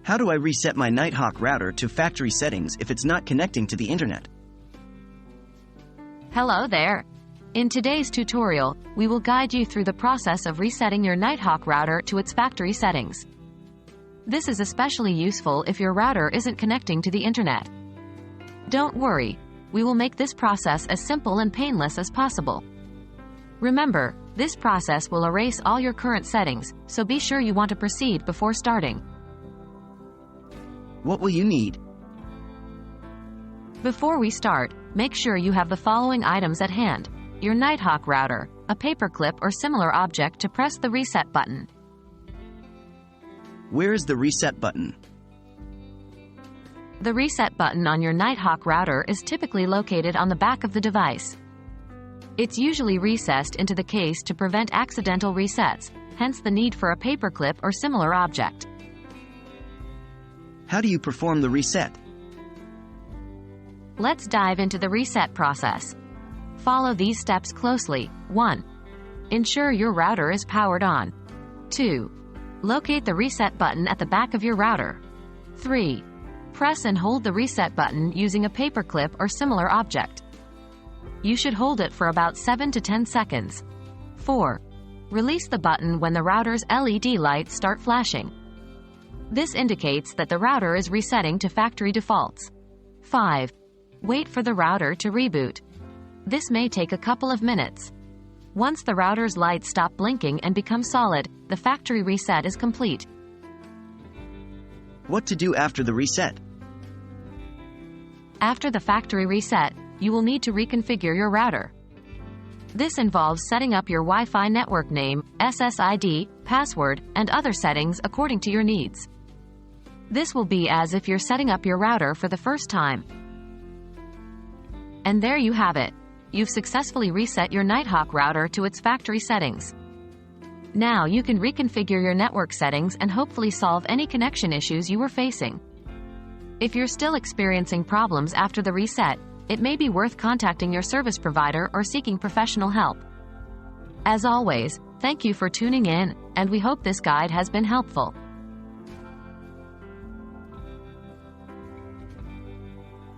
How do I reset my Nighthawk router to factory settings if it's not connecting to the internet? Hello there. In today's tutorial, we will guide you through the process of resetting your Nighthawk router to its factory settings. This is especially useful if your router isn't connecting to the internet. Don't worry, we will make this process as simple and painless as possible. Remember, this process will erase all your current settings, so be sure you want to proceed before starting. What will you need? Before we start, make sure you have the following items at hand: your Nighthawk router, a paperclip or similar object to press the reset button. Where is the reset button? The reset button on your Nighthawk router is typically located on the back of the device. It's usually recessed into the case to prevent accidental resets, hence the need for a paperclip or similar object. How do you perform the reset? Let's dive into the reset process. Follow these steps closely. 1. Ensure your router is powered on. 2. Locate the reset button at the back of your router. 3. Press and hold the reset button using a paperclip or similar object. You should hold it for about 7 to 10 seconds. 4. Release the button when the router's LED lights start flashing. This indicates that the router is resetting to factory defaults. 5. Wait for the router to reboot. This may take a couple of minutes. Once the router's lights stop blinking and become solid, the factory reset is complete. What to do after the reset? After the factory reset, you will need to reconfigure your router. This involves setting up your Wi-Fi network name, SSID, password, and other settings according to your needs. This will be as if you're setting up your router for the first time. And there you have it. You've successfully reset your Nighthawk router to its factory settings. Now you can reconfigure your network settings and hopefully solve any connection issues you were facing. If you're still experiencing problems after the reset, it may be worth contacting your service provider or seeking professional help. As always, thank you for tuning in, and we hope this guide has been helpful.